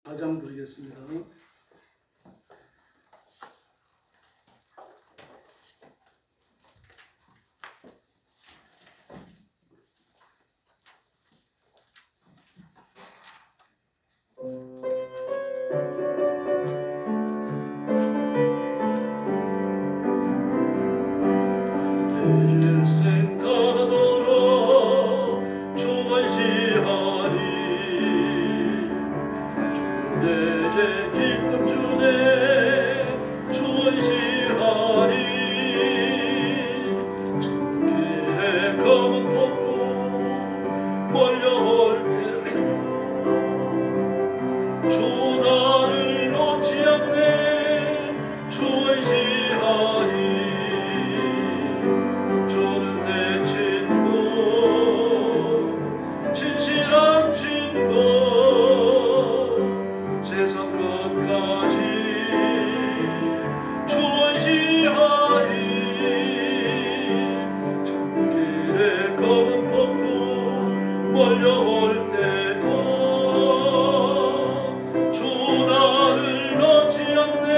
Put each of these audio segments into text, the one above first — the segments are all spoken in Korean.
4장 부르겠습니다. 일생 따르도록 주관시하리 주내제 기쁨 주네 주관시하리 정길에 검은 벚꽃 몰려올 때 주 나를 놓지 않네 주관시하리 주는 내 친구 진실한 친구 세상 끝까지 주 의지하리 정길에 검은 벚꽃 몰려올 때도 주 나를 놓지 않네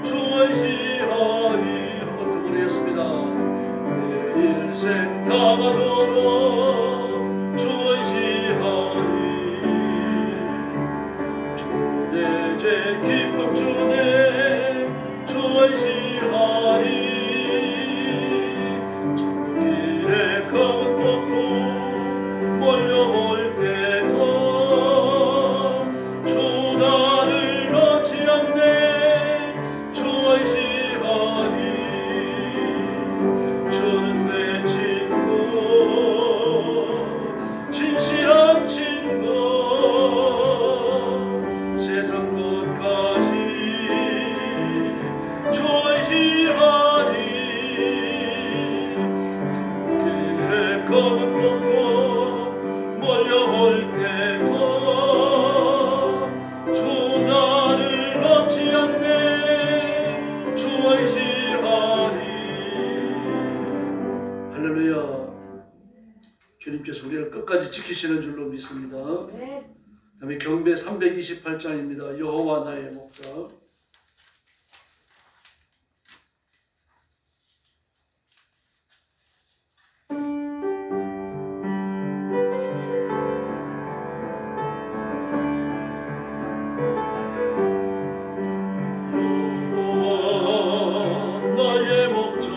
주 의지하리. 한번 더 부르겠습니다. 일생 다가도록 주 의지하리 주내제 기쁨 주네 주 의지하리 정길에 검은 벚꽃 몰려올 때도 주 나를 놓지 않네 주 의지하리 주는 내 친구 진실한 친구 세상 끝까지 주 의지하리 길에 검은 벚꽃 몰려올 때도 주 나를 놓지 않네 주 의지하리. 할렐루야. 주님께서 우리를 끝까지 지키시는 줄로 믿습니다. 다음에 경배 328장입니다. 여호와 나의 목자. 여호와 나의 목자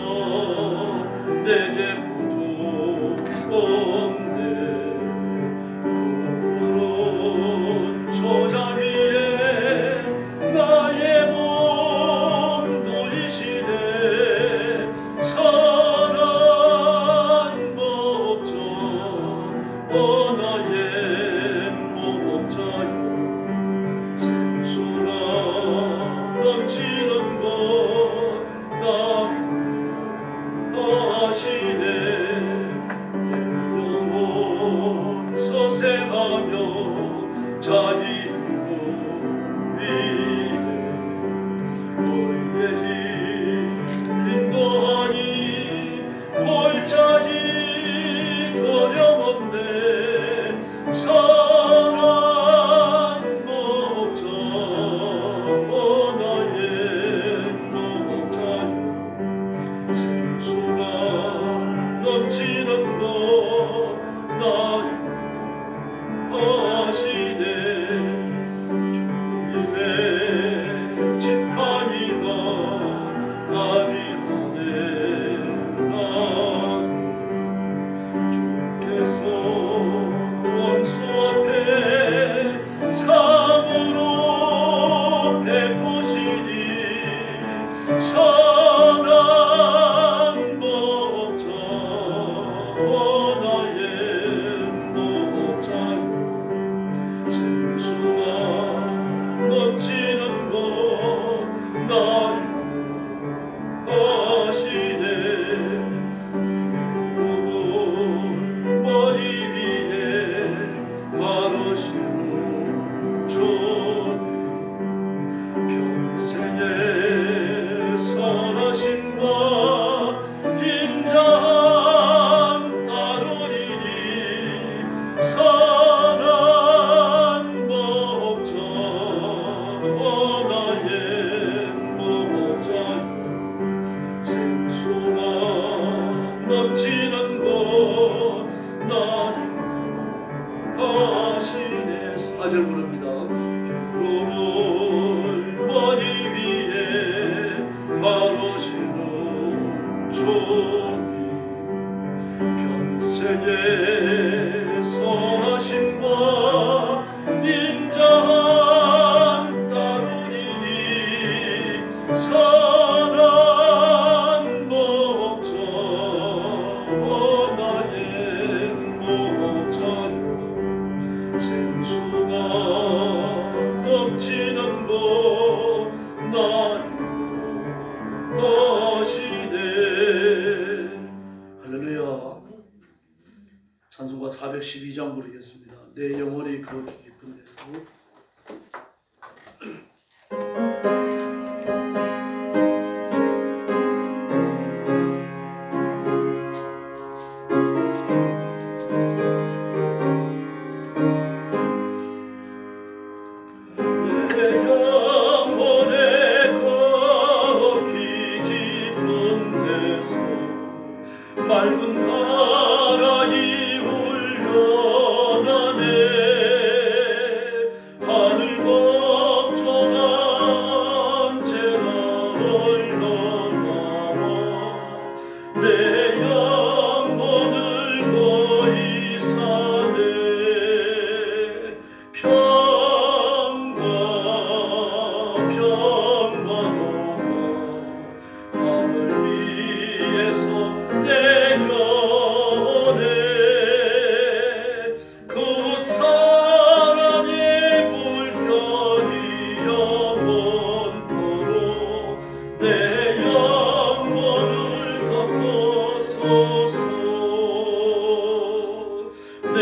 내 죄 없네 푸른 초장 위에 나의 부릅니다. 구름을 머리 위에 바로시는 주님, 평생의 선하심과 인자함 따르리니 선한 목자 나의 목자여, 생수가 넘치는 곳 나를 하시네. 할렐루야. 찬송가 412장 부르겠습니다. 내 영혼이 그 깊은 데서. 맑은 바람이 울려나네. 하늘 걱정 언제나 흘러나와 내 영혼을 거의 사네. 평화 하늘 위에서 내려오네. 그 사랑의 물결이 영원토록 내 영혼을 덮어서서 내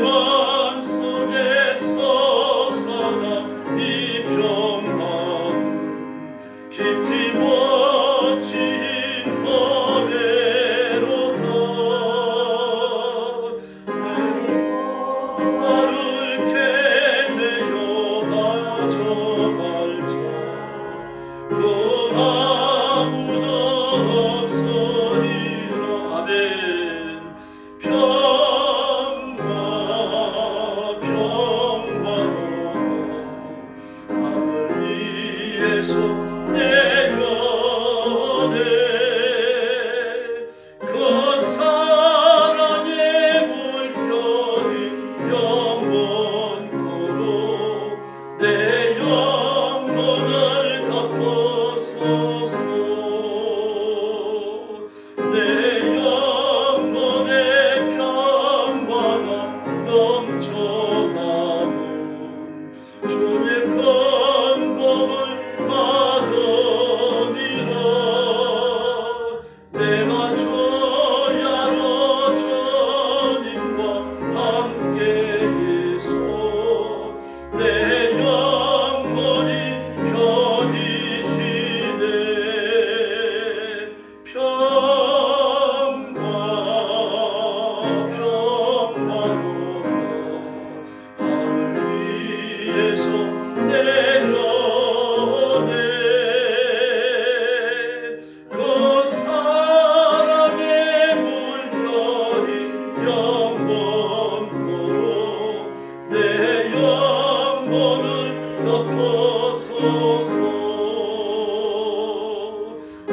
맘속에서 사나 이 평안 깊이 멋진 밤에로다. 나를 캐내어 가져갈 자 그 아무도 없으리라. 아멘. 평화 하늘 위에서 내려오네. 그 사랑의 물결이 영원토록 내 영혼을 덮어서서 내 영혼의 평화가 넘쳐나는 주의 건복을 받으리라. 내가 주야로 주님과 함께 있어 내 영혼이 편히시네. 평화 하늘 위에서 내려오네. 그 사랑의 물결이 영원토록 내 영혼을 덮어서서 이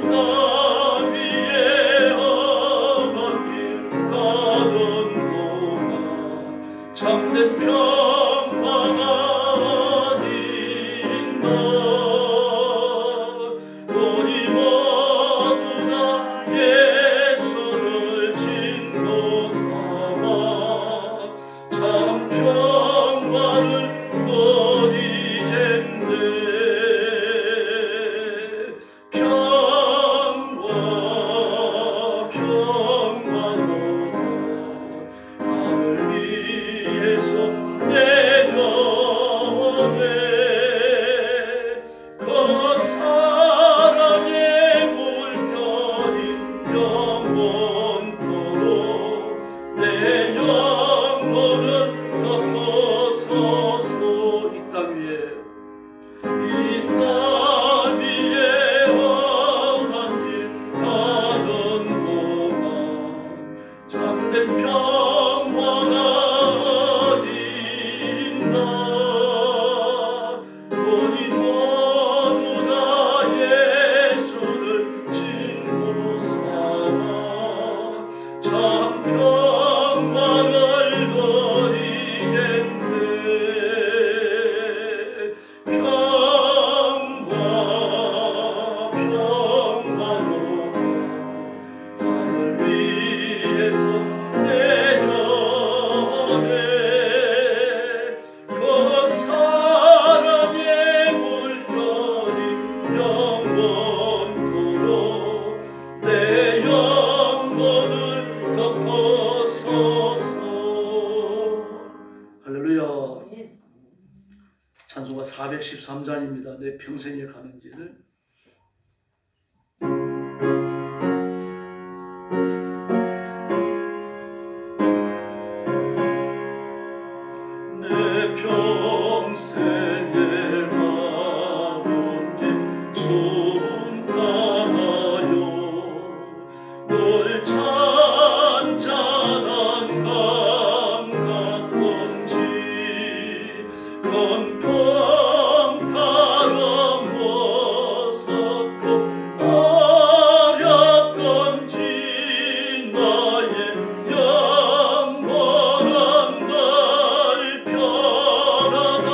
땅 위에 험한 길 가는 동안 참된 평화가 어디 있나. 우리 모두 다 예수를 친구 삼아 참 평화를 누리겠네. 평화 하늘 위에서 내려오네. 그 사랑의 물결이 영원토록 내 영혼을 덮어서서 이 땅 위에 험한 길 가는 동안 참된 평화가 어디 있나. 찬송가 413장입니다. 내 평생에 가는 길. 내 평생에 가는 길 순탄하여 널 잔잔한 강 같던지 건평 바람 벗었고 어렸던지 나의 영원한 날 편하다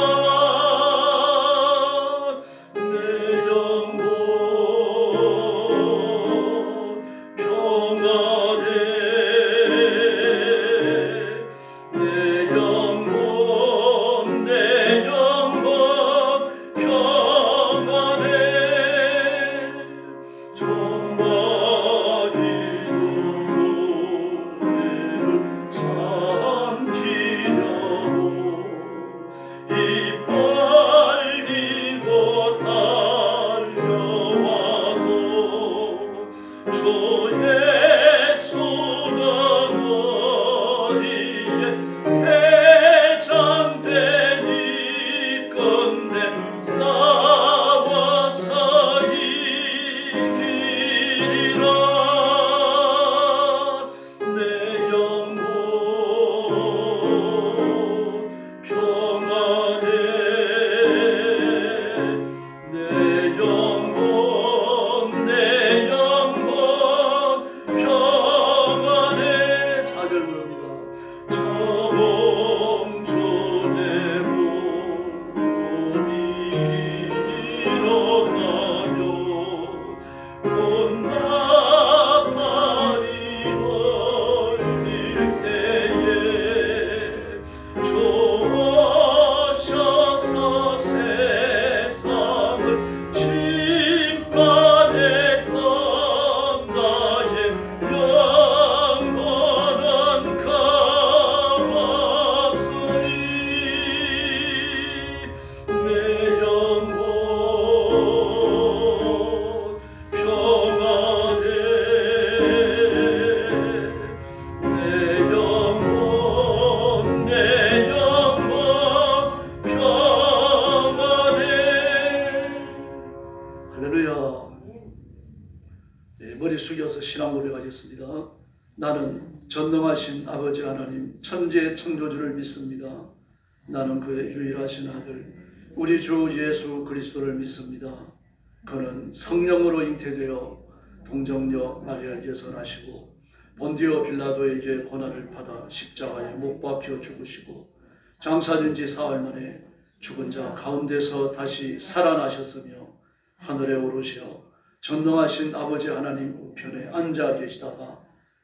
내 영혼 평안해 내 영혼 평안해 정말 기도를 삼키려고 이빨리고 달려와도 주 예수는 너희의 대장되니 건대 싸워서 이기리라 내 영혼 평안해 내 영혼 평안해 4절 부릅니다. 저봉주의 몸이 일어나며 온나팔이 울릴 때에 주 오셔서 세상을 심판했던 나의 영원한 감사리 내 영혼 평안해 내 영혼 평안해 할렐루야. 네, 머리 숙여서 신앙 고백하겠습니다. 나는 전능하신 아버지 하나님 천지의 창조주를 믿습니다. 나는 그의 유일하신 아들 우리 주 예수 그리스도를 믿습니다. 그는 성령으로 잉태되어 동정녀 마리아에게서 나시고 본디오 빌라도에게 고난을 받아 십자가에 못 박혀 죽으시고 장사된 지 사흘 만에 죽은 자 가운데서 다시 살아나셨으며 하늘에 오르시어 전능하신 아버지 하나님 우편에 앉아 계시다가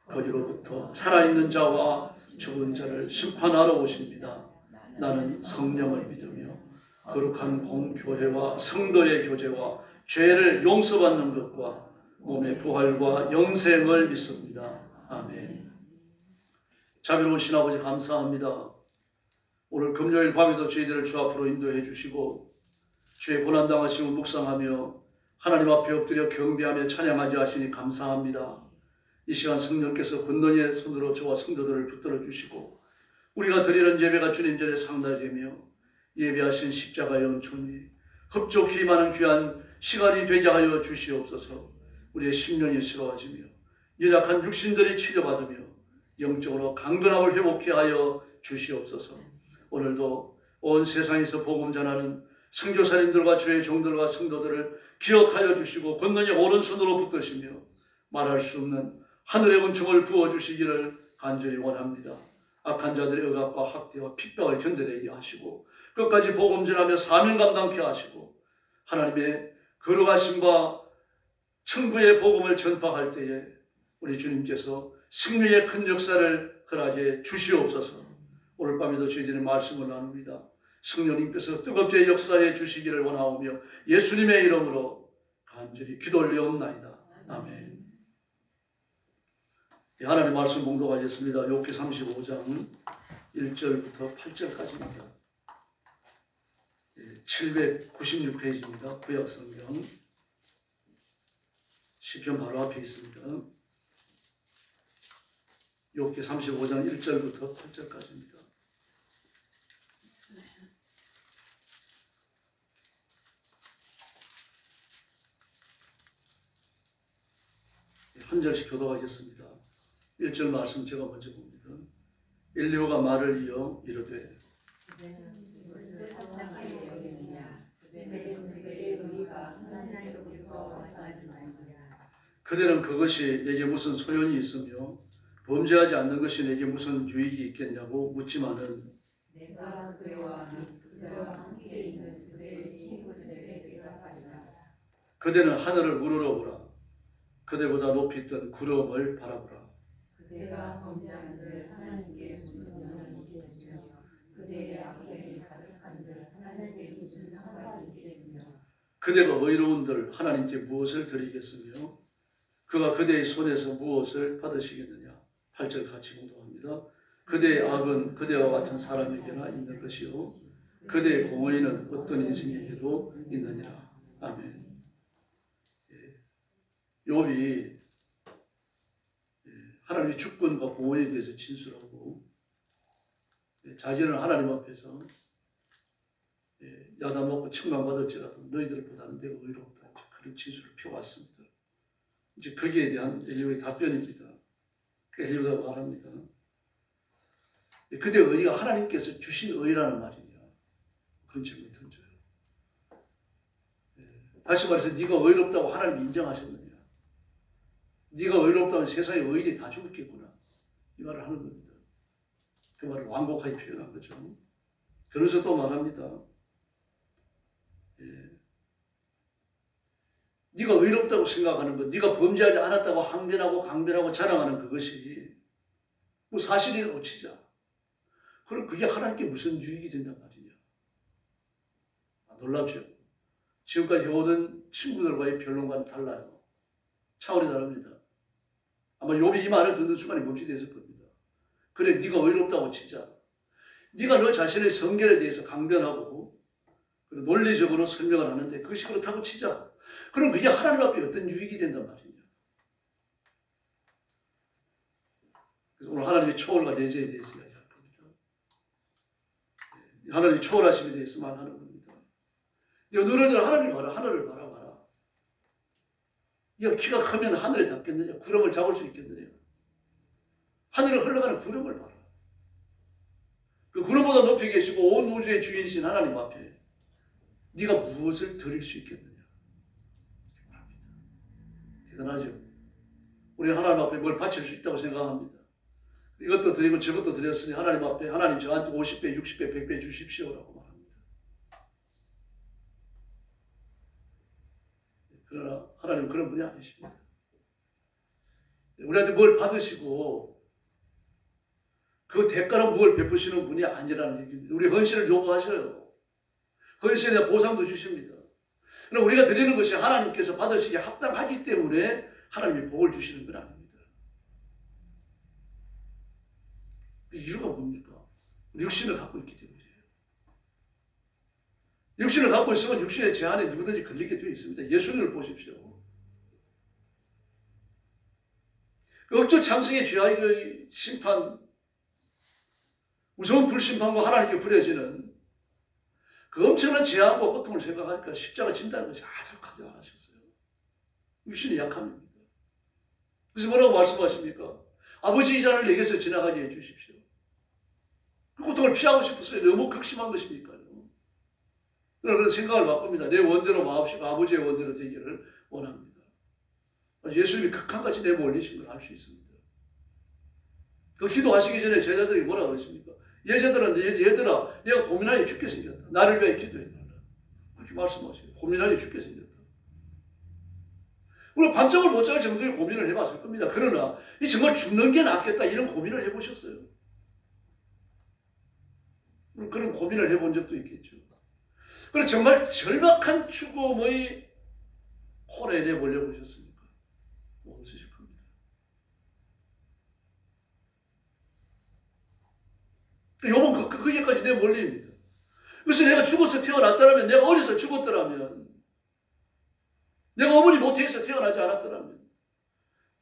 거기로부터 살아있는 자와 죽은 자를 심판하러 오십니다. 나는 성령을 믿으며 거룩한 공교회와 성도의 교제와 죄를 용서받는 것과 몸의 부활과 영생을 믿습니다. 아멘. 자비로우신 아버지 감사합니다. 오늘 금요일 밤에도 저희들을 주 앞으로 인도해 주시고 주의 고난당하심을 묵상하며 하나님 앞에 엎드려 경배하며 찬양하지 하시니 감사합니다. 이 시간 성령께서 권능의 손으로 저와 성도들을 붙들어 주시고 우리가 드리는 예배가 주님 전에 상달되며 예배하신 십자가의 은총이 흡족히 많은 귀한 시간이 되게 하여 주시옵소서. 우리의 심령이 새로워지며 연약한 육신들이 치료받으며 영적으로 강건함을 회복케 하여 주시옵소서. 오늘도 온 세상에서 복음 전하는 선교사님들과 주의 종들과 성도들을 기억하여 주시고 권능의 오른손으로 붙드시며 말할 수 없는 하늘의 은총을 부어주시기를 간절히 원합니다. 악한 자들의 억압과 학대와 핍박을 견뎌내게 하시고 끝까지 복음 전하며 사명 감당케 하시고 하나님의 거룩하심과 천국의 복음을 전파할 때에 우리 주님께서 승리의 큰 역사를 허락해 주시옵소서. 오늘 밤에도 저희들의 말씀을 나눕니다. 성령님께서 뜨겁게 역사해 주시기를 원하오며 예수님의 이름으로 간절히 기도 올려옵나이다. 아멘. 하나님 말씀 봉독하겠습니다. 욥기 35장 1절부터 8절까지입니다. 796페이지입니다. 구약성경 시편 바로 앞에 있습니다. 욥기 35장 1절부터 8절까지입니다. 한 절씩 교독하겠습니다. 1절 말씀 제가 먼저 봅니다. 엘리후가 말을 이어 이르되 그대는 그것이 내게 무슨 소용이 있으며 범죄하지 않는 것이 내게 무슨 유익이 있겠냐고 묻지만은 내가 그대와 그대와 함께 있는 그대의 친구들에게 대답하리라. 그대는 하늘을 우러러보라. 그대보다 높이 뜬 구름을 바라보라. 그대가 범죄한들 하나님께 무슨 영향이 있겠으며 그대의 악행이 가득한들 하나님께 무슨 상관이 있겠으며 그대가 의로운들 하나님께 무엇을 드리겠으며 그가 그대의 손에서 무엇을 받으시겠느냐. 8절 같이 공독합니다. 그대의 악은 그대와 같은 사람에게나 있는 것이요 그대의 공의는 어떤 인생에게도 있느니라. 아멘. 욥이 하나님의 주권과 공의에 대해서 진술하고 자기는 하나님 앞에서 야단먹고 책망받을지라도 너희들보다는 내가 의롭다. 그런 진술을 펴왔습니다. 이제 거기에 대한 엘리후의 답변입니다. 엘리후가 말합니다. 그대의 의가 하나님께서 주신 의라는 말이냐. 그런 질문이 던져요. 다시 말해서 네가 의롭다고 하나님이 인정하셨느냐. 네가 의롭다면 세상의 의인이 다 죽었겠구나. 이 말을 하는 겁니다. 그 말을 완곡하게 표현한 거죠. 그러면서 또 말합니다. 네가 의롭다고 생각하는 것, 네가 범죄하지 않았다고 항변하고 강변하고 자랑하는 그것이 뭐 사실이라고 치자. 그럼 그게 하나님께 무슨 유익이 된단 말이냐. 놀랍죠. 지금까지 해오던 친구들과의 변론과는 달라요. 차원이 다릅니다. 아마 욥이 이 말을 듣는 순간에 멈칫했을 겁니다. 그래, 네가 의롭다고 치자. 네가 너 자신의 성결에 대해서 강변하고 논리적으로 설명을 하는데 그것이 그렇다고 치자. 그럼 그게 하나님 앞에 어떤 유익이 된단 말이냐. 그래서 오늘 하나님의 초월과 내재에 대해서 이야기할 겁니다. 하나님의 초월하심에 대해서 말하는 겁니다. 네가 너희들 하나님을 봐라. 하늘을 바라봐라. 네가 키가 크면 하늘에 닿겠느냐? 구름을 잡을 수 있겠느냐? 하늘을 흘러가는 구름을 봐라. 그 구름보다 높이 계시고 온 우주의 주인이신 하나님 앞에 네가 무엇을 드릴 수 있겠느냐? 대단하죠. 우리 하나님 앞에 뭘 바칠 수 있다고 생각합니다. 이것도 드리고 저것도 드렸으니 하나님 앞에 하나님 저한테 50배, 60배, 100배 주십시오라고 말합니다. 그러나 하나님은 그런 분이 아니십니다. 우리한테 뭘 받으시고 그 대가로 무엇을 베푸시는 분이 아니라는 얘기입니다. 우리 헌신을 요구하셔요. 헌신에 대한 보상도 주십니다. 그러나 우리가 드리는 것이 하나님께서 받으시기에 합당하기 때문에 하나님이 복을 주시는 건 아닙니다. 이유가 뭡니까? 육신을 갖고 있기 때문이에요. 육신을 갖고 있으면 육신의 제한에 누구든지 걸리게 되어 있습니다. 예수님을 보십시오. 억조 창성의 죄악의 심판, 무서운 불심판과 하나님께 부려지는 그 엄청난 재앙과 고통을 생각하니까 십자가 진다는 것이 아득하게 하셨어요. 육신이 약함입니다. 그래서 뭐라고 말씀하십니까? 아버지 이 잔을 내게서 지나가게 해주십시오. 그 고통을 피하고 싶었어요. 너무 극심한 것이니까요. 그런 생각을 바꿉니다. 내 원대로 마옵시고 아버지의 원대로 되기를 원합니다. 예수님이 극한까지 내몰리신 걸 알 수 있습니다. 그 기도하시기 전에 제자들이 뭐라고 그러십니까? 얘들아, 내가 고민하니 죽게 생겼다. 나를 위해 기도해달라. 그렇게 말씀하세요. 고민하니 죽게 생겼다. 물론 밤잠을 못 잘 정도의 고민을 해봤을 겁니다. 그러나 이 정말 죽는 게 낫겠다 이런 고민을 해보셨어요? 그런 고민을 해본 적도 있겠죠. 그리고 정말 절박한 죽음의 홀에 내몰려 보셨습니까? 없으실 겁니다. 욥은 거기까지 내몰립니다. 그래서 내가 죽어서 태어났더라면, 내가 어려서 죽었더라면, 내가 어머니 못해서 태어나지 않았더라면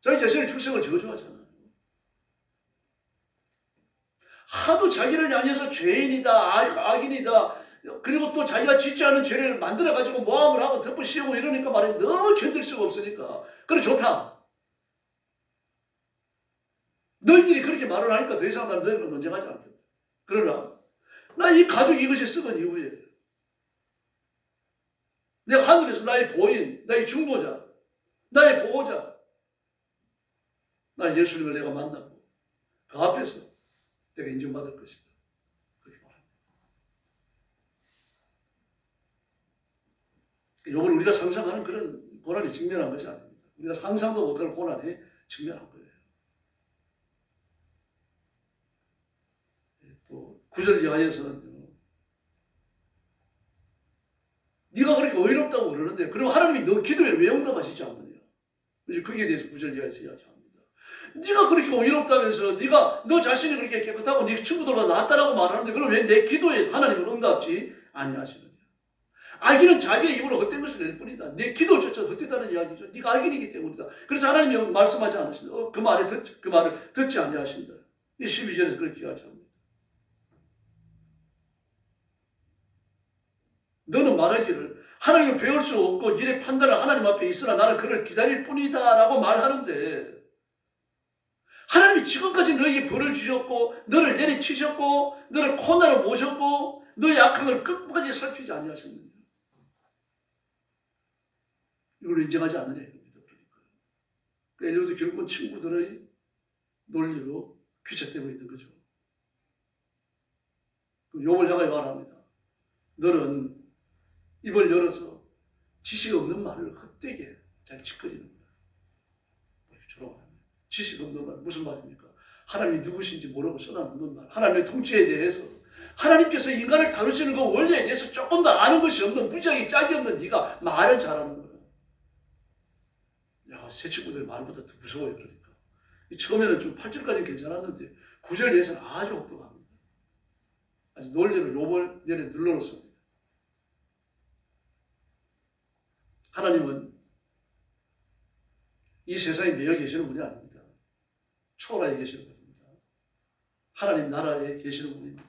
자기 자신의 출생을 저주하잖아요. 하도 자기를 향해서 죄인이다, 악인이다, 그리고 또 자기가 짓지 않은 죄를 만들어가지고 모함을 하고 덮어 씌우고 이러니까 말이야 너무 견딜 수가 없으니까 그래 좋다. 너희들이 그렇게 말을 하니까 더 이상 나는 너희들과 논쟁하지 않겠다. 그러나 나 이 가족 이것이 썩은 이후에 내가 하늘에서 나의 보인, 나의 중보자, 나의 보호자, 나 예수님을 내가 만나고 그 앞에서 내가 인정받을 것이다. 그렇게 말합니다. 이건 우리가 상상하는 그런 고난에 직면한 것이 아닙니다. 우리가 상상도 못할 고난에 직면한 거예요. 또 9절 이하에서는 네가 그렇게 의롭다고 그러는데 그럼 하나님이 너 기도에 왜 응답하시지 않느냐. 거기에 대해서 9절 이하에서 이야기합니다. 네가 그렇게 의롭다면서 네가 너 자신이 그렇게 깨끗하고 네 친구들보다 낫다라고 말하는데 그럼 왜 내 기도에 하나님은 응답지 아니하시느냐. 악인은 자기의 입으로 헛된 것을 낼 뿐이다. 내 기도조차 헛되다는 이야기죠. 네가 악인이기 때문이다. 그래서 하나님이 말씀하지 않으신다. 그 말을 듣지 아니하신다. 이 12절에서 그렇게 이야기합니다. 너는 말하기를 하나님을 배울 수 없고 일의 판단을 하나님 앞에 있으나 나는 그를 기다릴 뿐이다 라고 말하는데 하나님이 지금까지 너에게 벌을 주셨고 너를 내리치셨고 너를 코너로 모셨고 너의 악행을 끝까지 살피지 아니하셨느냐. 이걸 인정하지 않느냐 이겁니다. 그러니까 엘리야도 결국은 친구들의 논리로 귀착되고 있는 거죠. 욥을 향하여 말합니다. 너는 입을 열어서 지식 없는 말을 헛되게 잘 짓거리는 거야. 지식 없는 말 무슨 말입니까? 하나님이 누구신지 모르고 써놨는 말. 하나님의 통치에 대해서 하나님께서 인간을 다루시는 그 원리에 대해서 조금 더 아는 것이 없는 무지하게 짝이 없는 네가 말을 잘하는 거야. 야, 새 친구들 말보다 더 무서워요. 그러니까 처음에는 좀 8절까지 괜찮았는데 9절 에서는 아주 혹독합니다. 아주 논리를 욥을 내려 눌러놓습니다. 하나님은 이 세상에 매여 계시는 분이 아닙니다. 초월하에 계시는 분입니다. 하나님 나라에 계시는 분입니다.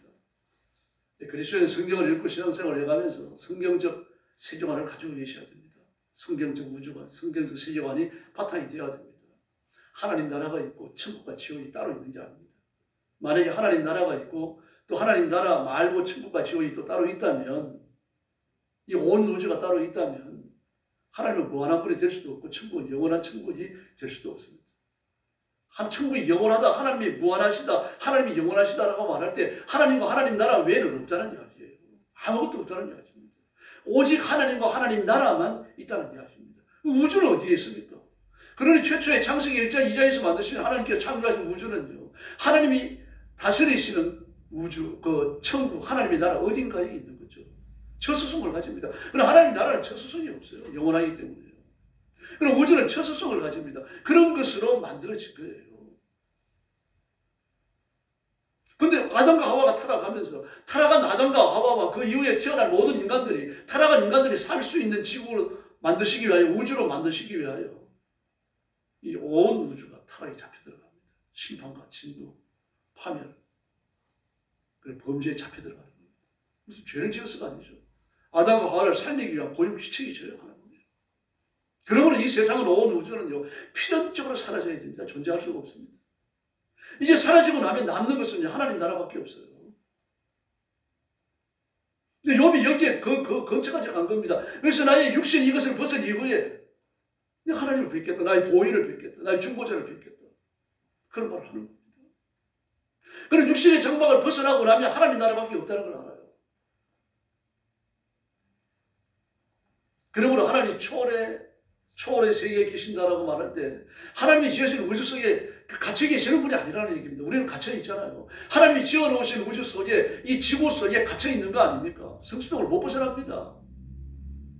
그리스도인 성경을 읽고 신앙생활을 해가면서 성경적 세계관을 가지고 계셔야 됩니다. 성경적 우주관, 성경적 세계관이 바탕이 되어야 됩니다. 하나님 나라가 있고 천국과 지옥이 따로 있는 게 아닙니다. 만약에 하나님 나라가 있고 또 하나님 나라 말고 천국과 지옥이 또 따로 있다면 이 온 우주가 따로 있다면 하나님은 무한한 분이 될 수도 없고 천국은 영원한 천국이 될 수도 없습니다. 한 천국이 영원하다, 하나님이 무한하시다, 하나님이 영원하시다라고 말할 때 하나님과 하나님 나라 외에는 없다는 이야기예요. 아무것도 없다는 이야기입니다. 오직 하나님과 하나님 나라만 있다는 이야기입니다. 우주는 어디에 있습니까? 그러니 최초의 창세기 1장 2장에서 만드신 하나님께서 창조하신 우주는요, 하나님이 다스리시는 우주, 그 천국, 하나님의 나라 어딘가에 있는 거죠. 처소성을 가집니다. 그러나 하나님 나라는 처소성이 없어요. 영원하기 때문에요. 그럼 우주는 처소성을 가집니다. 그런 것으로 만들어진 거예요. 근데 아담과 하와가 타락하면서 타락한 아담과 하와와 그 이후에 태어날 모든 인간들이 타락한 인간들이 살 수 있는 지구로 만드시기 위하여 우주로 만드시기 위하여 이 온 우주가 타락이 잡혀 들어갑니다. 심판과 진노, 파멸, 그리고 범죄에 잡혀 들어가는 거예요. 무슨 죄를 지어서가 아니죠. 아담과 하와를 살리기 위한 고육시책이 저요 하는 거예요. 그러므로 이 세상은 온 우주는요 필연적으로 사라져야 됩니다. 존재할 수가 없습니다. 이제 사라지고 나면 남는 것은 하나님 나라밖에 없어요. 근데 욥이 여기에 근처까지 간 겁니다. 그래서 나의 육신 이것을 벗은 이후에 하나님을 뵙겠다. 나의 보위를 뵙겠다. 나의 중보자를 뵙겠다. 그런 말을 하는 겁니다. 그런 육신의 장막을 벗어나고 나면 하나님 나라밖에 없다는 걸 알아요. 그러므로 하나님이 초월의 세계에 계신다라고 말할 때 하나님이 지으신 우주 속에 갇혀 계시는 분이 아니라는 얘기입니다. 우리는 갇혀 있잖아요. 하나님이 지어놓으신 우주 속에 이 지구 속에 갇혀 있는 거 아닙니까? 성취동을 못 벗어납니다.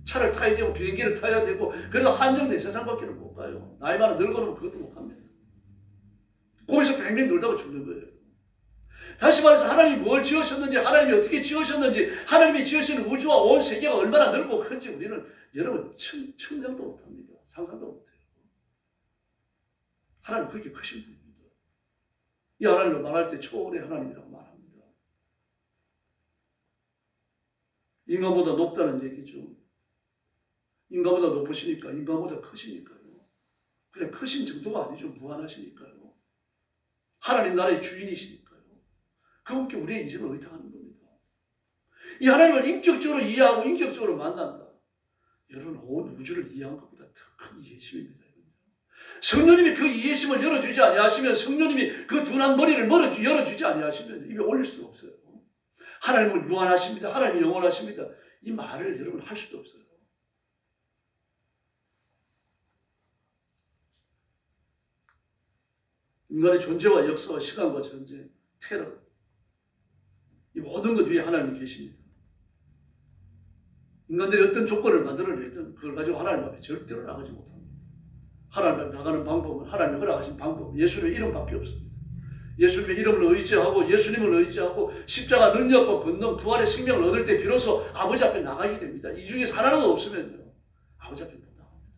차를 타야 되고 비행기를 타야 되고 그래도 한정된 세상밖에 못 가요. 나이 많아 늙어놓으면 그것도 못 합니다. 거기서 뱅뱅 놀다가 죽는 거예요. 다시 말해서 하나님이 뭘 지으셨는지, 하나님이 어떻게 지으셨는지, 하나님이 지으시는 우주와 온 세계가 얼마나 넓고 큰지 우리는 여러분 청량도 못합니다. 상상도 못해요. 하나님 그렇게 크신 분입니다. 이 하나님을 말할 때 초월의 하나님이라고 말합니다. 인간보다 높다는 얘기죠. 인간보다 높으시니까, 인간보다 크시니까요. 그냥 크신 정도가 아니죠. 무한하시니까요. 하나님 나라의 주인이시니까요. 그분께 우리의 인생을 의탁하는 겁니다. 이 하나님을 인격적으로 이해하고 인격적으로 만난다. 여러분, 온 우주를 이해한 것보다 더 큰 이해심입니다. 성령님이 그 이해심을 열어주지 아니하시면, 성령님이 그 둔한 머리를 열어주지 아니하시면 입에 올릴 수가 없어요. 하나님은 무한하십니다. 하나님이 영원하십니다. 이 말을 여러분 할 수도 없어요. 인간의 존재와 역사와 시간과 전쟁, 테러, 이 모든 것 위에 하나님이 계십니다. 인간들이 어떤 조건을 만들어내든 그걸 가지고 하나님 앞에 절대로 나가지 못합니다. 하나님 앞에 나가는 방법은 하나님이 허락하신 방법, 예수님의 이름밖에 없습니다. 예수님의 이름을 의지하고 예수님을 의지하고 십자가 능력과 권능, 부활의 생명을 얻을 때 비로소 아버지 앞에 나가게 됩니다. 이 중에서 하나라도 없으면요, 아버지 앞에 못 나갑니다.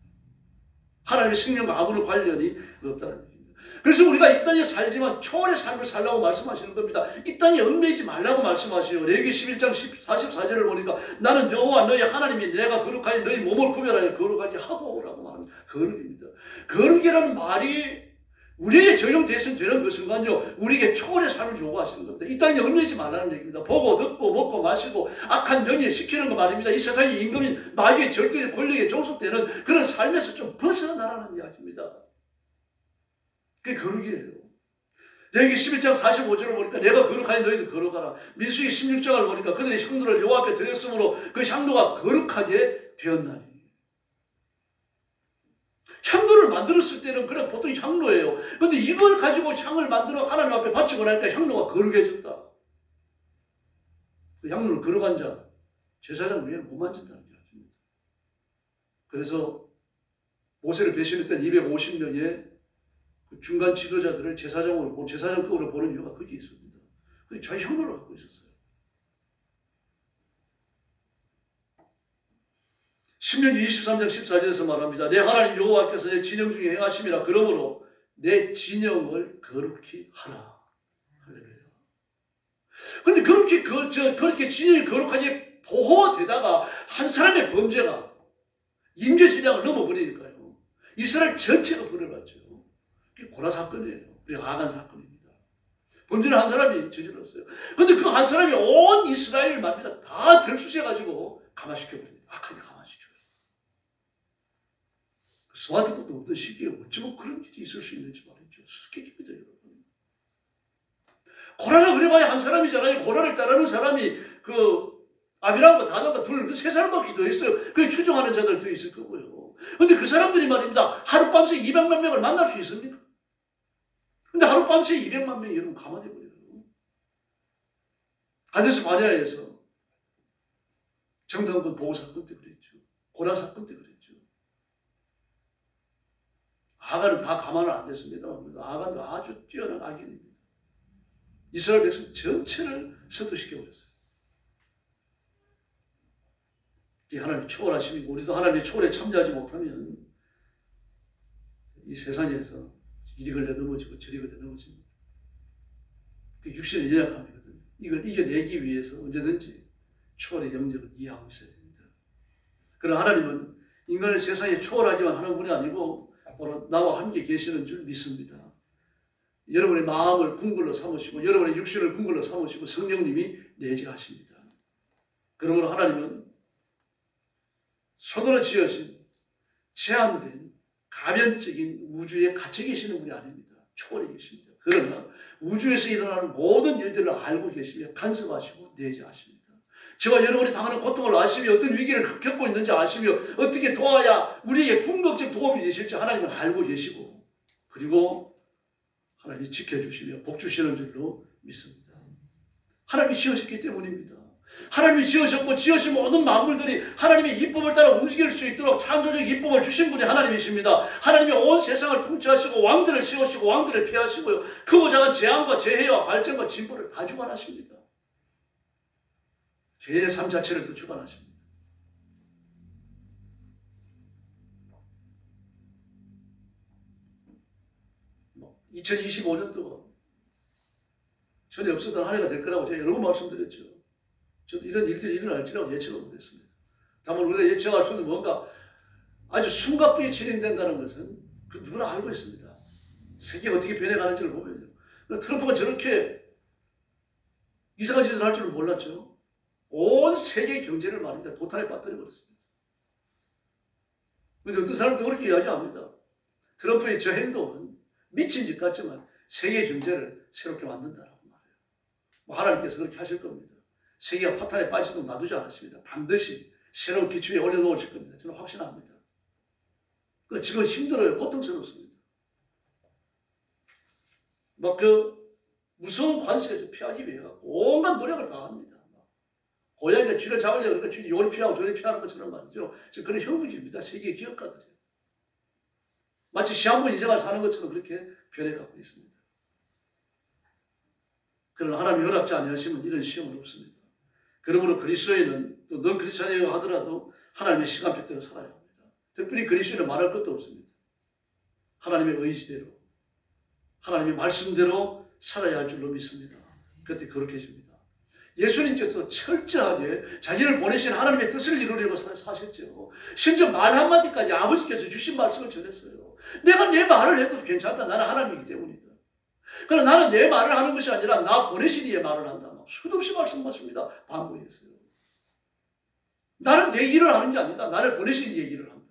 하나님의 생명과 아무런 관련이 없다는 얘기입니다. 그래서 우리가 이 땅에 살지만 초월의 삶을 살라고 말씀하시는 겁니다. 이 땅에 얽매이지 말라고 말씀하시요. 레위기 11장 44절을 보니까 나는 여호와 너희 하나님이 내가 거룩하니 너희 몸을 구별하여 거룩하게 하고 라고 말합니다. 거룩입니다. 거룩이라는 말이 우리에게 적용되어야 되는 그 순간요, 우리에게 초월의 삶을 요구하시는 겁니다. 이 땅에 얽매이지 말라는 얘기입니다. 보고 듣고 먹고 마시고 악한 영에 시키는 거 말입니다. 이 세상의 임금인 마귀의 절대 권력에 종속되는 그런 삶에서 좀 벗어나라는 이야기입니다. 그게 거룩이에요. 레위기 11장 45절을 보니까 내가 거룩하니 너희도 거룩하라. 민수기 16장을 보니까 그들의 향로를 여호와 앞에 드렸으므로 그 향로가 거룩하게 되었나니. 향로를 만들었을 때는 그냥 보통 향로예요. 그런데 이걸 가지고 향을 만들어 하나님 앞에 바치고 나니까 향로가 거룩해졌다. 그 향로를 거룩한 자, 제사장 위에는 못 만진다는 이야기입니다. 그래서 모세를 배신했던 250명의 그 중간 지도자들을 제사장급으로 보는 이유가 거기 있습니다. 그 자기 향로를 갖고 있었어요. 신명기 23장 14절에서 말합니다. 내 하나님 여호와께서 내 진영 중에 행하심이라. 그러므로 내 진영을 거룩히 하라. 할렐루야. 그런데 그렇게 진영이 거룩하게 보호되다가 한 사람의 범죄가 임계진량을 넘어버리니까요, 이스라엘 전체가 벌어났죠. 그게 고라 사건이에요. 그리고 아간 사건입니다. 범죄를 한 사람이 저질렀어요. 그런데 그 한 사람이 온 이스라엘을 말입니다, 다 들쑤셔가지고 감화시켜버립니다. 악하게 감화시켜요. 스마트폰도 없던 시기에 어쩌면 그런 일이 있을 수 있는지 말이죠. 수수께끼입니다, 여러분. 고라를 그래봐야 한 사람이잖아요. 고라를 따르는 사람이 아비람과 다단과 세 사람밖에 더 있어요. 그게 추종하는 자들 더 있을 거고요. 그런데 그 사람들이 말입니다, 하룻밤새 200만 명을 만날 수 있습니까? 근데 하룻밤새 200만 명이 여러분 가만히 버려요. 가데스 바네아에서 정탐꾼 보호 사건 때 그랬죠. 고라 사건 때 그랬죠. 아간은 다 가만을 안 됐습니다만 아간도 아주 뛰어난 악인입니다. 이스라엘 백성 전체를 섭도시켜버렸어요. 이 하나님의 초월하심이고, 우리도 하나님의 초월에 참여하지 못하면 이 세상에서 이리 걸려 넘어지고 저리 걸려 넘어집니다. 육신의 연약함이거든요. 이걸 이겨내기 위해서 언제든지 초월의 영역을 이해하고 있어야 됩니다. 그러나 하나님은 인간을 세상에 초월하기만 하는 분이 아니고 바로 나와 함께 계시는 줄 믿습니다. 여러분의 마음을 궁궐로 삼으시고 여러분의 육신을 궁궐로 삼으시고 성령님이 내재하십니다. 그러므로 하나님은 손으로 지으신 제한된 가변적인 우주에 갇혀 계시는 분이 아닙니다. 초월해 계십니다. 그러나 우주에서 일어나는 모든 일들을 알고 계시며 간섭하시고 내재하십니다. 저와 여러분이 당하는 고통을 아시며 어떤 위기를 겪고 있는지 아시며 어떻게 도와야 우리에게 궁극적 도움이 되실지 하나님은 알고 계시고, 그리고 하나님이 지켜주시며 복주시는 줄로 믿습니다. 하나님이 지으셨기 때문입니다. 하나님이 지으셨고 지으신 모든 만물들이 하나님의 이법을 따라 움직일 수 있도록 창조적 이법을 주신 분이 하나님이십니다. 하나님이 온 세상을 통치하시고 왕들을 세우시고 왕들을 피하시고요. 크고 작은 재앙과 재해와 발전과 진보를 다 주관하십니다. 개인의 삶 자체를 또 주관하십니다. 2025년도가 전에 없었던 한 해가 될 거라고 제가 여러 번 말씀드렸죠. 저도 이런 일들이 일어날지라고 예측을 못했습니다. 다만 우리가 예측할 수 있는 뭔가 아주 숨가쁘게 진행된다는 것은 그 누구나 알고 있습니다. 세계가 어떻게 변해가는지를 보면요. 트럼프가 저렇게 이상한 짓을 할 줄은 몰랐죠. 온 세계 경제를 말입니다. 도탄에 빠뜨려버렸습니다. 그런데 어떤 사람도 그렇게 이야기합니다. 트럼프의 저 행동은 미친 짓 같지만 세계 경제를 새롭게 만든다라고 말해요. 하나님께서 그렇게 하실 겁니다. 세계가 파탄에 빠지도록 놔두지 않았습니다. 반드시 새로운 기초에 올려놓으실 겁니다. 저는 확신합니다. 그래서 지금 힘들어요. 고통스럽습니다. 무서운 관습에서 피하기 위해 온갖 노력을 다 합니다. 고양이가 쥐를 잡으려고 그러니까 쥐를 요리 피하고 저리 피하는 것처럼 말이죠. 그런 형국입니다. 세계 기업가들이. 마치 시한부 인생을 사는 것처럼 그렇게 변해가고 있습니다. 그러나 하나님이 허락지 아니하시면 이런 시험은 없습니다. 그러므로 그리스도인은 또 넌 크리스찬이라고 하더라도 하나님의 시간표대로 살아야 합니다. 특별히 그리스도인은 말할 것도 없습니다. 하나님의 의지대로 하나님의 말씀대로 살아야 할 줄로 믿습니다. 그때 거룩해집니다. 예수님께서 철저하게 자기를 보내신 하나님의 뜻을 이루려고 사셨죠. 심지어 말 한마디까지 아버지께서 주신 말씀을 전했어요. 내가 내 말을 해도 괜찮다. 나는 하나님이기 때문이다. 그러나 나는 내 말을 하는 것이 아니라 나 보내신 이의 말을 한다. 수도 없이 말씀하십니다. 반복했어요. 나는 내 일을 하는 게 아니다. 나를 보내신 이의 일을 한다.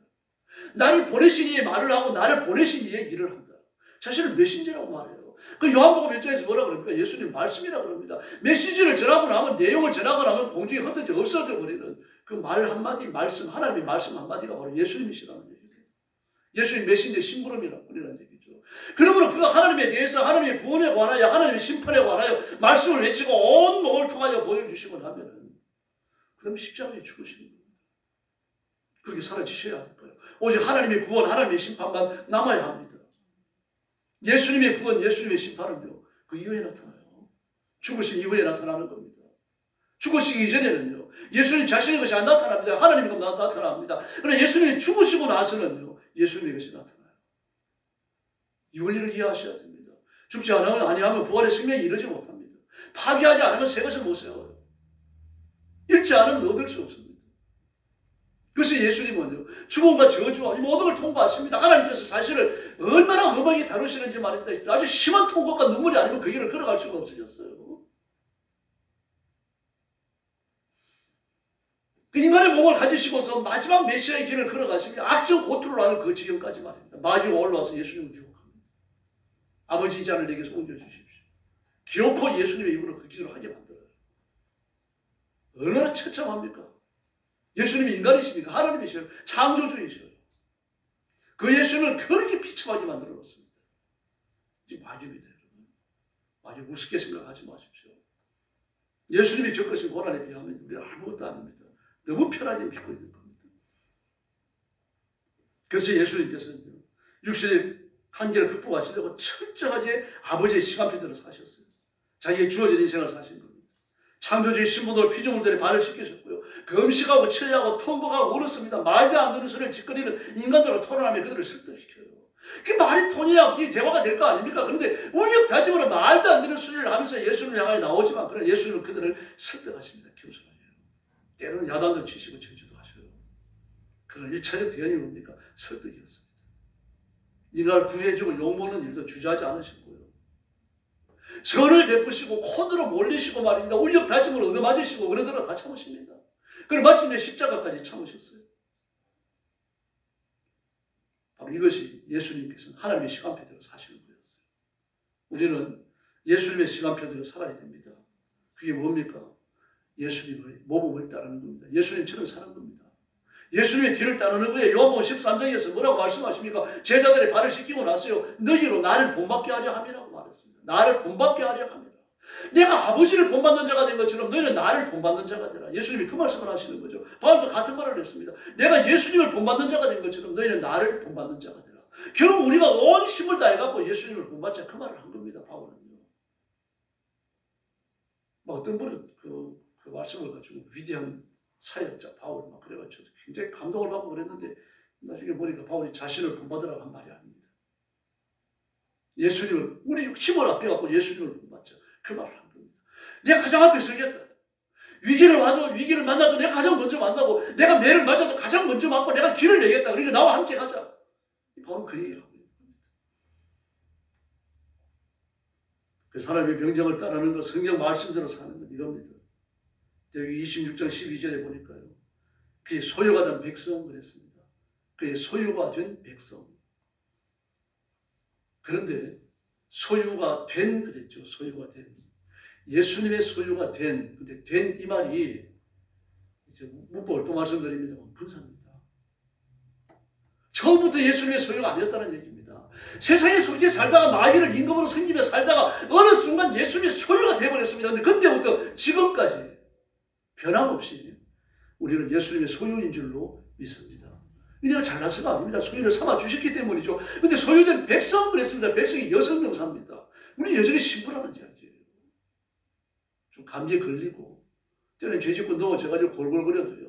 나를 보내신 이의 말을 하고 나를 보내신 이의 일을 한다. 자신을 메신저라고 말해요. 그 요한복음 1장에서 뭐라 그럽니까? 예수님 말씀이라 그럽니다. 메시지를 전하고 나면 내용을 전하고 나면 공중에 흩어져 없어져 버리는 그 말 한마디 말씀 하나님의 말씀 한마디가 바로 예수님이시라는 얘기죠. 예수님 메신저 심부름이라는 얘기죠. 그러므로 그가 하나님에 대해서 하나님의 구원에 관하여 하나님의 심판에 관하여 말씀을 외치고 온 몸을 통하여 보여주시면 하면은 그럼 십자가에 죽으시는 겁니다. 그렇게 살아지셔야 할 거예요. 오직 하나님의 구원 하나님의 심판만 남아야 합니다. 예수님의 구원, 예수님의 심판은요, 그 이후에 나타나요. 죽으신 이후에 나타나는 겁니다. 죽으시기 이전에는요, 예수님 자신의 것이 안 나타납니다. 하나님의 것만 나타납니다. 그러나 예수님이 죽으시고 나서는요, 예수님의 것이 나타나요. 이 원리를 이해하셔야 됩니다. 죽지 아니하면 부활의 생명이 이르지 못합니다. 파괴하지 않으면 새 것을 못 세워요. 잃지 않으면 얻을 수 없습니다. 그래서 예수님은요, 죽음과 저주와 이 모든 걸 통과하십니다. 하나님께서 자신을 얼마나 엄하게 다루시는지 말입니다. 아주 심한 통곡과 눈물이 아니면 그 길을 걸어갈 수가 없으셨어요. 그 인간의 몸을 가지시고서 마지막 메시아의 길을 걸어가십니다. 악적 고투를 하는 그 지경까지 말입니다. 마주가 올라와서 예수님을 유혹합니다. 아버지 이 잔을 내게서 옮겨주십시오. 기어코 예수님의 입으로 그 기도를 하게 만들어요. 얼마나 처참합니까? 예수님이 인간이십니까? 하나님이셔요. 창조주이셔요. 그 예수님을 그렇게 비참하게 만들어 놓습니다. 이제 마귀입니다. 마귀 우습게 생각하지 마십시오. 예수님이 겪으신 고난에 비하면 우리는 아무것도 아닙니다. 너무 편하게 믿고 있는 겁니다. 그래서 예수님께서는 육신의 한계를 극복하시려고 철저하게 아버지의 시간표대로 사셨어요. 자기의 주어진 인생을 사신 겁니다. 창조주의 신분으로 피조물들의 발을 씻기셨고요. 금식하고 철야하고 통곡하고 울었습니다. 말도 안 되는 소리를 짓거리는 인간들과 토론하며 그들을 설득시켜요. 그게 말이 통해야 이 대화가 될 거 아닙니까? 그런데 우역다짐으로 말도 안 되는 소리를 하면서 예수님을 향하여 나오지만 그러나 예수님은 그들을 설득하십니다. 겸손하게. 때로는 야단도 치시고 저주도 하셔요. 그러나 1차적 대안이 뭡니까? 설득이었습니다. 인간을 구해주고 욕먹는 일도 주저하지 않으셨고요. 선을 베푸시고 콘으로 몰리시고 말입니다. 우역다짐으로 얻어맞으시고 그러더라도 다 참으십니다. 그리고 마침내 십자가까지 참으셨어요. 바로 이것이 예수님께서는 하나님의 시간표대로 사시는 거였어요. 우리는 예수님의 시간표대로 살아야 됩니다. 그게 뭡니까? 예수님의 모범을 따르는 겁니다. 예수님처럼 사는 겁니다. 예수님의 뒤를 따르는 거예요. 요한복음 13장에서 뭐라고 말씀하십니까? 제자들의 발을 씻기고 나서요. 너희로 나를 본받게 하려 함이라고 말했습니다. 나를 본받게 하려 합니다. 내가 아버지를 본받는 자가 된 것처럼 너희는 나를 본받는 자가 되라. 예수님이 그 말씀을 하시는 거죠. 바울도 같은 말을 했습니다. 내가 예수님을 본받는 자가 된 것처럼 너희는 나를 본받는 자가 되라. 결국 우리가 온 힘을 다해갖고 예수님을 본받자 그 말을 한 겁니다. 바울은요. 어떤 분은 그 말씀을 가지고 위대한 사역자 바울 막 그래가지고 굉장히 감동을 받고 그랬는데 나중에 보니까 바울이 자신을 본받으라고 한 말이 아닙니다. 예수님을 우리 힘을 앞에갖고 예수님을 본받자 그 말을 한 겁니다. 내가 가장 앞에 서겠다. 위기를 만나도 내가 가장 먼저 만나고 내가 매를 맞아도 가장 먼저 맞고 내가 길을 내겠다. 그러니까 나와 함께 가자. 바로 그 얘기를 하고 있는 겁니다. 그 사람의 병정을 따르는 것, 성경 말씀대로 사는 것 이겁니다. 여기 26장 12절에 보니까요. 그의 소유가 된 백성 그랬습니다. 그의 소유가 된 백성. 그런데 소유가 된 그랬죠. 소유가 된. 예수님의 소유가 된. 근데 된 이 말이 이제 문법을 또 말씀드립니다만 분사입니다. 처음부터 예수님의 소유가 아니었다는 얘기입니다. 세상에 속에 살다가 마귀를 임금으로 섬기며 살다가 어느 순간 예수님의 소유가 되어버렸습니다. 그런데 그때부터 지금까지 변함없이 우리는 예수님의 소유인 줄로 믿습니다. 우리가 잘나서가 아닙니다. 소유를 삼아 주셨기 때문이죠. 그런데 소유된 백성 그랬습니다. 백성이 여성 명사입니다. 우리 여전히 신부라는 이야기예요. 좀 감기에 걸리고 때는 죄짓고 넘어져가지고 골골거려도요.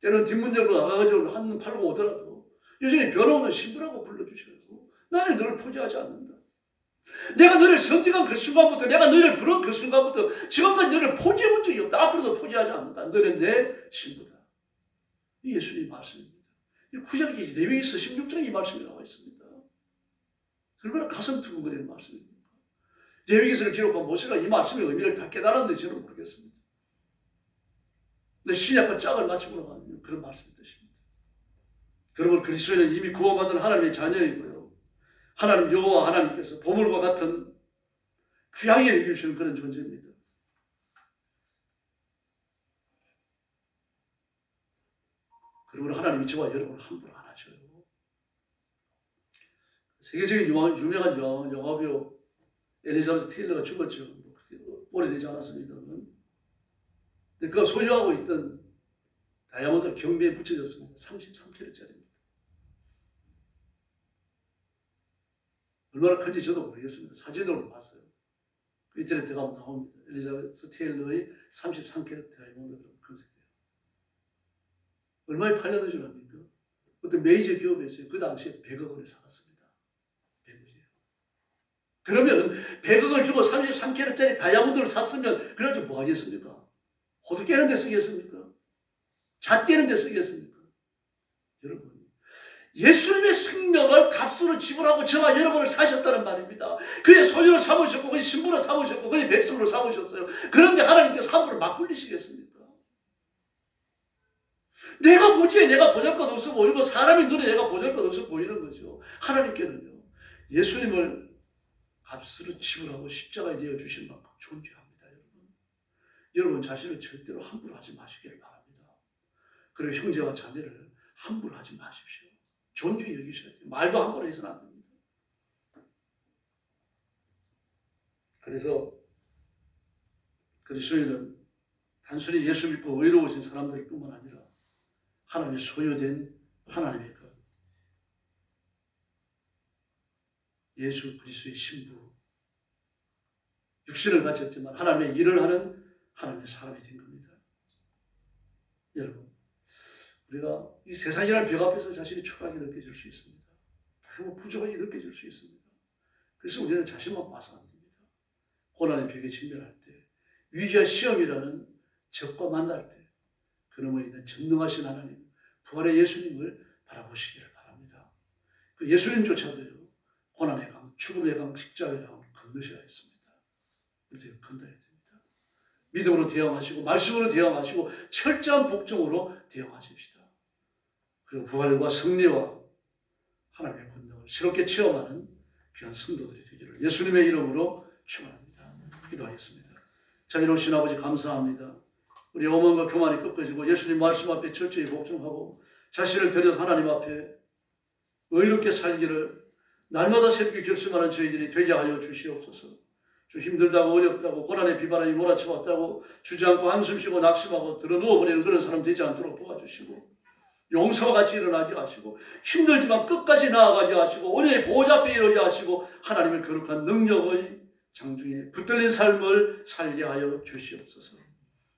때는 뒷문역으로 나가가지고 한눈 팔고 오더라도 여전히 변호는 신부라고 불러주셔요. 나를 늘 포기하지 않는다. 내가 너를 선택한 그 순간부터 내가 너를 부른 그 순간부터 지금까지 너를 포기해본 적이 없다. 앞으로도 포기하지 않는다. 너는 내 신부다. 이 예수님의 말씀입니다. 이 구약의 레위기서 16장에 이 말씀이 나와 있습니다. 얼마나 가슴 두근거리는 말씀입니까? 레위기서를 기록한 모세가 이 말씀의 의미를 다 깨달았는지 저는 모르겠습니다. 근데 신약과 짝을 맞추고 나가는 그런 말씀의 뜻입니다. 여러분 그리스도인은 이미 구원받은 하나님의 자녀이고요. 하나님 여호와 하나님께서 보물과 같은 귀하게 여기시는 그런 존재입니다. 그리고 하나님이 저와 여러분을 함부로 안 하셔요. 세계적인 유명한 영화배우 엘리자베스 테일러가 죽었죠. 오래되지 않았습니다. 근데 그가 소유하고 있던 다이아몬드 경비에 붙여졌습니다. 33K짜리입니다. 얼마나 큰지 저도 모르겠습니다. 사진으로 봤어요. 인터넷에 가면 나옵니다. 엘리자베스 테일러의 33K 다이아몬드라고 검색해요. 얼마에 팔렸는 줄 압니까? 어떤 메이저 기업에서 그 당시에 100억 원에 사갔습니다. 100억이에요. 그러면 100억을 주고 33K짜리 다이아몬드를 샀으면 그래가지고 뭐 하겠습니까? 호두 깨는 데 쓰겠습니까? 잣 깨는 데 쓰겠습니까? 여러분, 예수님의 생명을 값으로 지불하고 저와 여러분을 사셨다는 말입니다. 그의 소유를 삼으셨고 그의 신분을 삼으셨고 그의 백성으로 삼으셨어요. 그런데 하나님께서 함부로 막 굴리시겠습니까? 내가 보지에 내가 보잘것 없어 보이고 사람의 눈에 내가 보잘것 없어 보이는 거죠. 하나님께는요. 예수님을 값으로 지불하고 십자가에 내어주신 만큼 존귀합니다. 여러분 자신을 절대로 함부로 하지 마시기를 바랍니다. 그리고 형제와 자매를 함부로 하지 마십시오. 존중히 여기셔야 돼요. 말도 함부로 해서는 안 됩니다. 그래서 그리스도인은 단순히 예수 믿고 의로워진 사람들 뿐만 아니라 하나님의 소유된 하나님의 것, 예수 그리스도의 신부, 육신을 가졌지만 하나님의 일을 하는 하나님의 사람이 된 겁니다. 여러분, 우리가 이 세상이라는 벽 앞에서 자신이 초라하게 느껴질 수 있습니다. 너무 부족하게 느껴질 수 있습니다. 그래서 우리는 자신만 봐서 안 됩니다. 고난의 벽에 직면할 때, 위기와 시험이라는 적과 만날 때, 그놈에 있는 전능하신 하나님, 부활의 예수님을 바라보시기를 바랍니다. 그 예수님조차도요, 고난의 강, 죽음의 강, 십자가의 강을 건너셔야 했습니다. 우리도 건너야 됩니다. 믿음으로 대응하시고 말씀으로 대응하시고 철저한 복종으로 대응하십시다. 그리고 부활과 승리와 하나님의 권능을 새롭게 체험하는 귀한 성도들이 되기를 예수님의 이름으로 축원합니다. 기도하겠습니다. 자비로우신 아버지 감사합니다. 우리 오만과 교만이 꺾어지고 예수님 말씀 앞에 철저히 복종하고 자신을 드려서 하나님 앞에 의롭게 살기를 날마다 새롭게 결심하는 저희들이 되게 하여 주시옵소서. 주 힘들다고 어렵다고 고난의 비바람이 몰아쳐왔다고 주저앉고 한숨 쉬고 낙심하고 들어 누워버리는 그런 사람 되지 않도록 도와주시고 용서와 같이 일어나게 하시고 힘들지만 끝까지 나아가게 하시고 은혜의 보좌 앞에 이르게 하시고 하나님의 거룩한 능력의 장중에 붙들린 삶을 살게 하여 주시옵소서.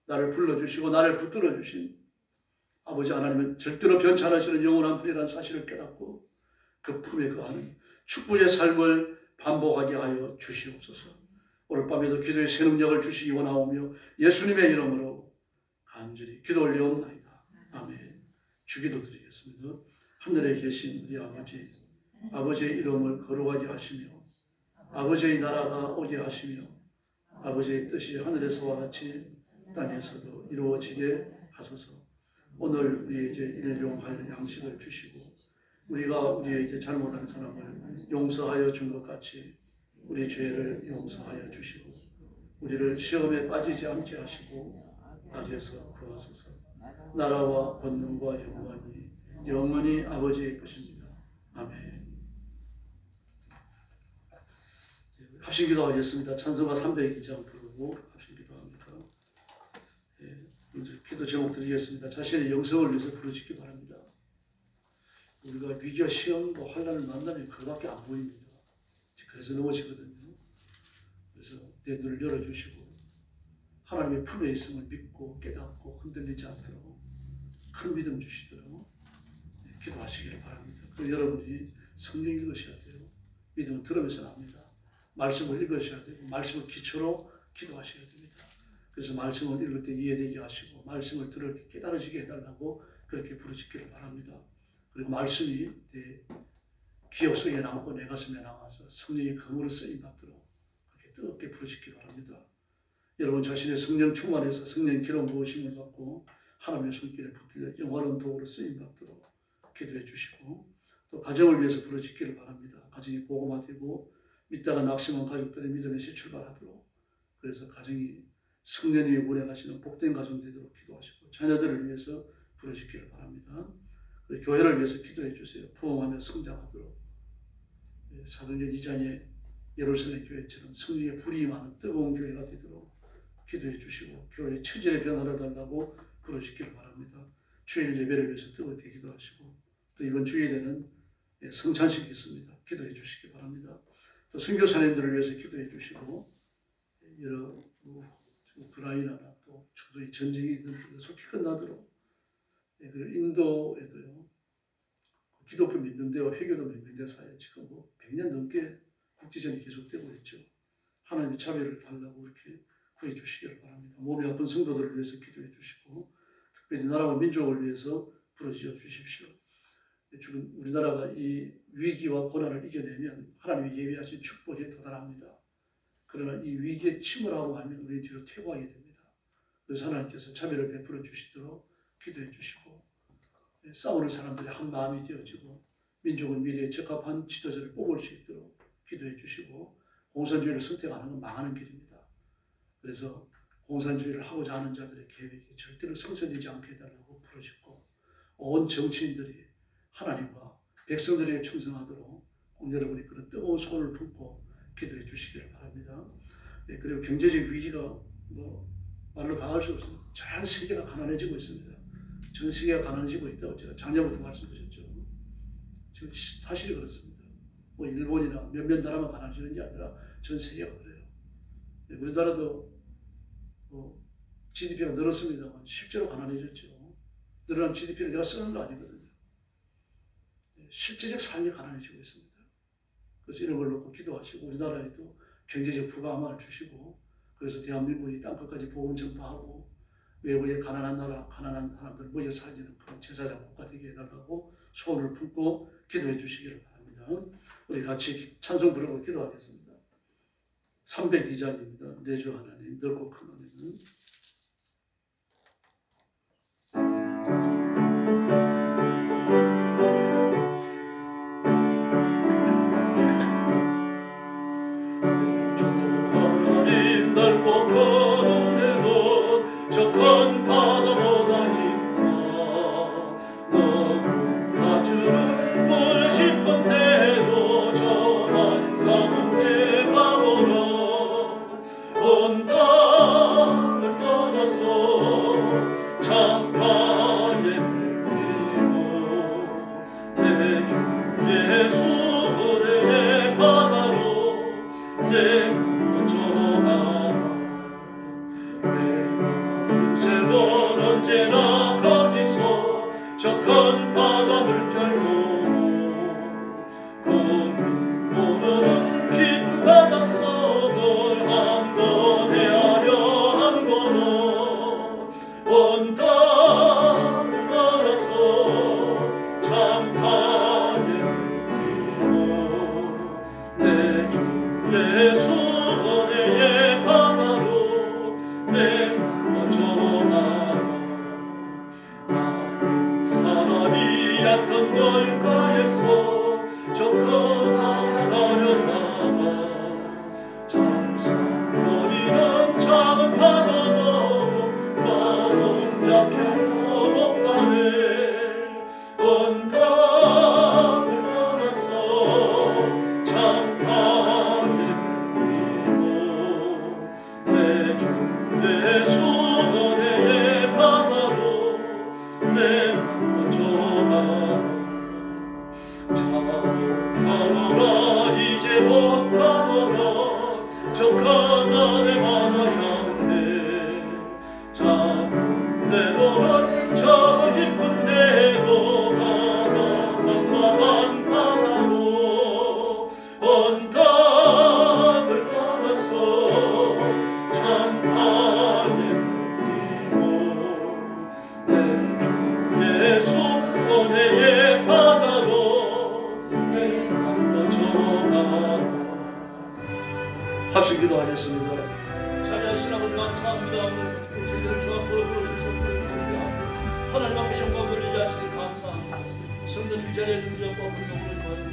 나를 불러주시고 나를 붙들어 주신 아버지 하나님은 절대로 변치 않으시는 영원한 분이라는 사실을 깨닫고 그 품에 거하는 축복의 삶을 반복하게 하여 주시옵소서. 오늘 밤에도 기도의 새 능력을 주시기 원하오며 예수님의 이름으로 간절히 기도 올려옵나이다. 아멘. 주기도 드리겠습니다. 하늘에 계신 우리 아버지, 아버지의 이름을 거룩하게 하시며 아버지의 나라가 오게 하시며 아버지의 뜻이 하늘에서와 같이 땅에서도 이루어지게 하소서. 오늘 우리에게 일용할 양식을 주시고 우리가 우리에게 잘못한 사람을 용서하여 준 것 같이 우리 죄를 용서하여 주시고 우리를 시험에 빠지지 않게 하시고 악에서 구하소서. 나라와 권능과 영광이 영원히 아버지의 것입니다. 아멘. 합심기도 하겠습니다. 찬송가 302장 부르고 합심기도합니다. 먼저 기도 제목 드리겠습니다. 자신의 영성을 위해서 부르짖기 바랍니다. 우리가 위기와 시험과 환난을 만나면 그거밖에 안 보입니다. 그래서 넘어지거든요. 그래서 내 눈을 열어주시고 하나님의 품에 있음을 믿고 깨닫고 흔들리지 않도록 큰 믿음 주시도록 기도하시길 바랍니다. 그리고 여러분이 성경 읽으셔야 돼요. 믿음은 들으면서 납니다. 말씀을 읽으셔야 되고 말씀을 기초로 기도하셔야 됩니다. 그래서 말씀을 읽을 때 이해되게 하시고 말씀을 들을 때 깨달아지게 해달라고 그렇게 부르짖기를 바랍니다. 그리고 말씀이 내 기억 속에 남고 내 가슴에 남아서 성령의 검으로 쓰임받도록 그렇게 뜨겁게 부르짖기 바랍니다. 여러분 자신의 성령 충만해서 성령 기름 부으심을 받고 하나님의 손길에 붙들려 영원한 도구로 쓰임받도록 기도해 주시고 또 가정을 위해서 부르짖기를 바랍니다. 가정이 복음화되고 믿다가 낙심한 가족들의 믿음에서 출발하도록 그래서 가정이 성령님이 운행하시는 복된 가정 되도록 기도하시고 자녀들을 위해서 부르짖기를 바랍니다. 그리고 교회를 위해서 기도해 주세요. 부흥하며 성장하도록 사도행전 2장의 예루살렘 교회처럼 성령의 불이 많은 뜨거운 교회가 되도록 기도해 주시고 교회의 체질의 변화를 달라고 부르짖기를 바랍니다. 주일 예배를 위해서 뜨겁게 기도하시고 또 이번 주일에는 성찬식이 있습니다. 기도해 주시기 바랍니다. 또 선교사님들을 위해서 기도해 주시고 여러 우크라이나나 또 중동의 전쟁이 속히 끝나도록 그리고 인도에도요 기독교 민병대와 회교도 민병대 사이에 지금 100년 넘게 국지전이 계속되고 있죠. 하나님의 자비를 달라고 이렇게 구해 주시기를 바랍니다. 몸이 아픈 성도들을 위해서 기도해 주시고 특별히 나라와 민족을 위해서 부르짖어 주십시오. 지금 우리나라가 이 위기와 고난을 이겨내면 하나님이 예비하신 축복에 도달합니다. 그러나 이 위기에 침울하고 하면 우리 뒤로 퇴보하게 됩니다. 그래서 하나님께서 자비를 베풀어 주시도록 기도해 주시고 싸우는 사람들이 한 마음이 되어지고 민족은 미래에 적합한 지도자를 뽑을 수 있도록 기도해 주시고 공산주의를 선택하는 건 망하는 길입니다. 그래서 공산주의를 하고자 하는 자들의 계획이 절대로 성사되지 않게 해달라고 부르짖고 온 정치인들이 하나님과 백성들에게 충성하도록 여러분이 그런 뜨거운 손을 품고 기도해 주시기를 바랍니다. 그리고 경제적 위기가 말로 다 할 수 없습니다. 전 세계가 가난해지고 있습니다. 전 세계가 가난해지고 있다고 제가 작년부터 말씀드렸죠. 지금 사실이 그렇습니다. 일본이나 몇몇 나라만 가난해지는 게 아니라 전 세계가 그래요. 우리나라도 GDP가 늘었습니다만 실제로 가난해졌죠. 늘어난 GDP를 내가 쓰는 거 아니거든요. 실제적 삶이 가난해지고 있습니다. 그래서 이런 걸 놓고 기도하시고 우리나라에도 경제적 부강함을 주시고 그래서 대한민국이 땅끝까지 복음 전파하고 외국의 가난한 나라, 가난한 사람들 모여 살리는 그런 제사장 국가 되게 해달라고 소원을 품고 기도해 주시기를 바랍니다. 우리 같이 찬송 부르고 기도하겠습니다. 302장입니다. 내 주 하나님 넓고 큰 은혜는 넓고 큰 은혜는 저 큰 바다보다 깊다. 너무나 주를 보고 싶은데도 저만 가는데 가보라. 얕은 물가에서 접근하려다가 잠수거리는 작은 바다로 마음 약해 못 가네. 온 땅을 떠나서 창가에 뛰고 내 주 예수 은혜의 바다로 내 맘 던져가. 가노라 이제 못 가노라 저 가나안의 바다 향해. 내노라 저 깊은 데로 가라. 만만한 바다로 온 땅을 떠나서 창가에 뛰고 내 주 예수 은혜의 바다로 내 맘 던져가. 합심 기도하겠습니다. 참여하신 아버지 감사합니다. 저희들을 주 앞으로 부르셔서 감사합니다. 하나님 앞에 영광을 돌리게 하시니 감사합니다. 성도님 이 자리에 능력과 분명을 더하여